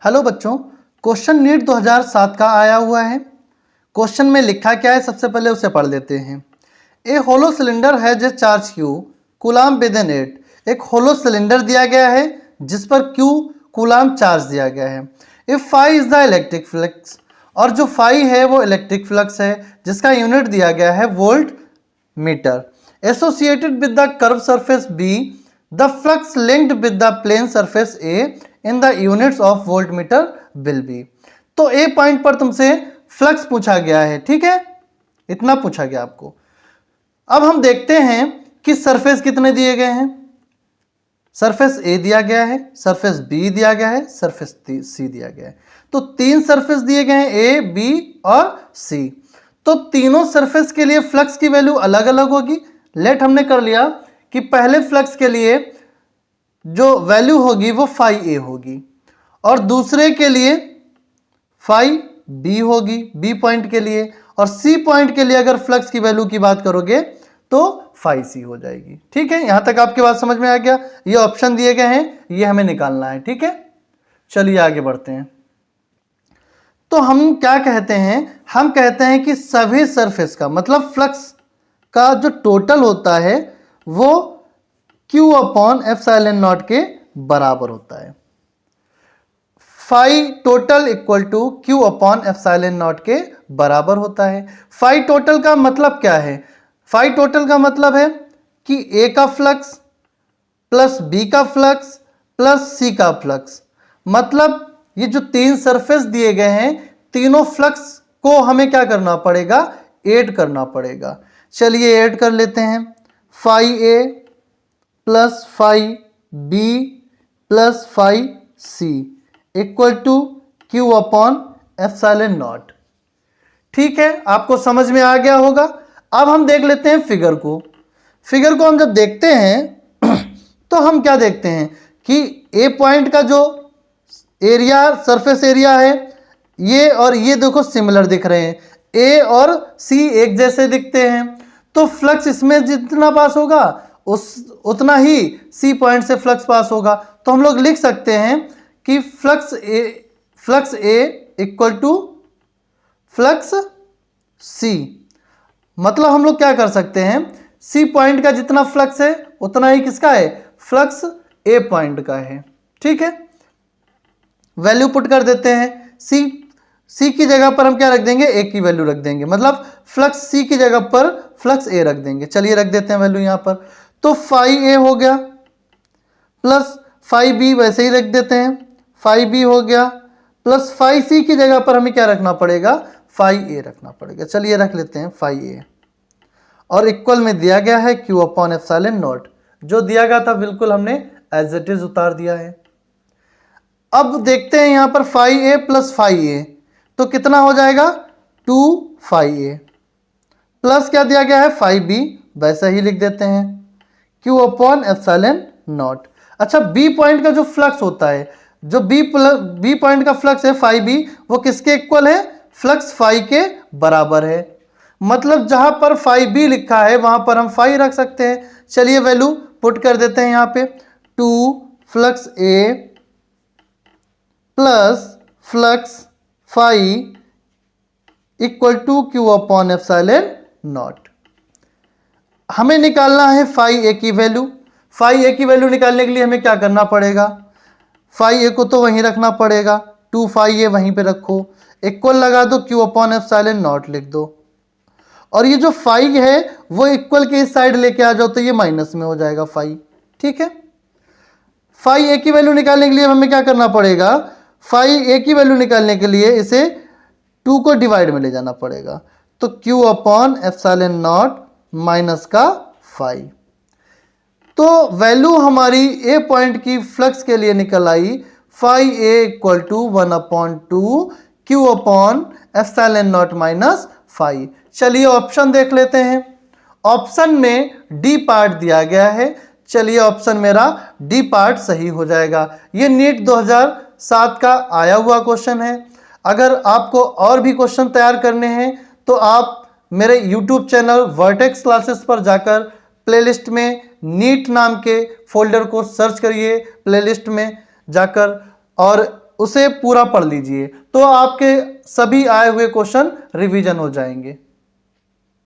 Hello बच्चों, question NEET 2007 का आया हुआ है। क्वेश्चन में लिखा क्या है, सबसे पहले उसे पढ़ लेते हैं। ए होलो सिलेंडर है जो charge Q coulomb with in it. एक होलो सिलेंडर दिया गया है जिस पर क्यू कूलाम चार्ज दिया गया है। If phi is the electric flux, और जो फाई है वो इलेक्ट्रिक फ्लक्स है जिसका यूनिट दिया गया है volt metre. Associated with the curve surface B, the flux linked with the plane surface A in the units of volt metre will be. तो ए पॉइंट पर तुमसे फ्लक्स पूछा गया है, ठीक है, इतना पूछा गया आपको। अब हम देखते हैं कि सरफेस कितने दिए गए हैं। सरफेस ए दिया गया है, सरफेस बी दिया गया है, सरफेस सी दिया गया है। तो तीन सरफेस दिए गए हैं, ए बी और सी। तो तीनों सरफेस के लिए फ्लक्स की वैल्यू अलग अलग होगी। लेट हमने कर लिया कि पहले फ्लक्स के लिए जो वैल्यू होगी वो फाई ए होगी और दूसरे के लिए फाई बी होगी, बी पॉइंट के लिए। और सी पॉइंट के लिए अगर फ्लक्स की वैल्यू की बात करोगे तो फाई सी हो जाएगी। ठीक है, यहां तक आपके बात समझ में आ गया। ये ऑप्शन दिए गए हैं, ये हमें निकालना है। ठीक है, चलिए आगे बढ़ते हैं। तो हम क्या कहते हैं, हम कहते हैं कि सभी सरफेस का मतलब फ्लक्स का जो टोटल होता है वो Q अपॉन एप्सिलॉन नॉट के बराबर होता है। Phi total equal to Q upon epsilon naught के बराबर होता है। फाई टोटल का मतलब क्या है? फाई टोटल का मतलब है कि A का फ्लक्स प्लस B का फ्लक्स प्लस C का फ्लक्स। मतलब ये जो तीन सरफेस दिए गए हैं, तीनों फ्लक्स को हमें क्या करना पड़ेगा, ऐड करना पड़ेगा। चलिए ऐड कर लेते हैं। Phi A plus phi B plus phi C equal to Q upon epsilon naught. ठीक है, आपको समझ में आ गया होगा। अब हम देख लेते हैं फिगर को। फिगर को हम जब देखते हैं तो हम क्या देखते हैं कि ए पॉइंट का जो एरिया, सरफेस एरिया है, ये और ये देखो सिमिलर दिख रहे हैं। ए और सी एक जैसे दिखते हैं, तो फ्लक्स इसमें जितना पास होगा उतना ही सी पॉइंट से फ्लक्स पास होगा। तो हम लोग लिख सकते हैं कि flux A equal to flux C. मतलब हम लोग क्या कर सकते हैं, सी पॉइंट का जितना फ्लक्स है उतना ही किसका है, फ्लक्स ए पॉइंट का है। ठीक है, वैल्यू पुट कर देते हैं। सी की जगह पर हम क्या रख देंगे, ए की वैल्यू रख देंगे। मतलब फ्लक्स सी की जगह पर फ्लक्स ए रख देंगे। चलिए रख देते हैं वैल्यू यहां पर। तो फाई ए हो गया प्लस फाई बी, वैसे ही रख देते हैं, फाई बी हो गया प्लस फाई सी की जगह पर हमें क्या रखना पड़ेगा, फाई ए रखना पड़ेगा। चलिए रख लेते हैं फाई ए, और इक्वल में दिया गया है क्यू अपॉन एप्सिलॉन नॉट। जो दिया गया था बिल्कुल हमने एज इट इज उतार दिया है। अब देखते हैं यहां पर फाई ए प्लस फाई ए, तो कितना हो जाएगा, 2 फाई ए प्लस क्या दिया गया है, फाई बी, वैसा ही लिख देते हैं Q अपॉन एप्सिलॉन नॉट। अच्छा, बी पॉइंट का जो फ्लक्स होता है, जो बी पॉइंट का फ्लक्स है फाई बी, वो किसके इक्वल है, फ्लक्स फाई के बराबर है। मतलब जहां पर फाई बी लिखा है वहां पर हम फाई रख सकते हैं। चलिए वैल्यू पुट कर देते हैं यहां पे, 2 flux A plus flux phi equal to Q upon epsilon naught. हमें निकालना है फाई ए की वैल्यू। फाई ए की वैल्यू निकालने के लिए हमें क्या करना पड़ेगा, फाई ए को तो वहीं रखना पड़ेगा, 2 फाई ए वहीं पे रखो, इक्वल लगा दो, क्यू अपॉन एप्सिलॉन नॉट लिख दो। और ये जो फाई है वो इक्वल के इस साइड लेके आ जाओ तो ये माइनस में हो जाएगा फाई। ठीक है, फाई ए की वैल्यू निकालने के लिए हमें क्या करना पड़ेगा, फाई ए की वैल्यू निकालने के लिए इसे 2 को डिवाइड में ले जाना पड़ेगा। तो Q upon epsilon not minus का फाई। तो वैल्यू हमारी ए पॉइंट की फ्लक्स के लिए निकल आई, phi A equal to 1/2 Q upon epsilon not minus phi. चलिए ऑप्शन देख लेते हैं। ऑप्शन में डी पार्ट दिया गया है। चलिए ऑप्शन मेरा डी पार्ट सही हो जाएगा। ये नीट 2007 का आया हुआ क्वेश्चन है। अगर आपको और भी क्वेश्चन तैयार करने हैं तो आप मेरे YouTube चैनल वर्टेक्स क्लासेस पर जाकर प्लेलिस्ट में नीट नाम के फोल्डर को सर्च करिए, प्लेलिस्ट में जाकर, और उसे पूरा पढ़ लीजिए, तो आपके सभी आए हुए क्वेश्चन रिवीजन हो जाएंगे।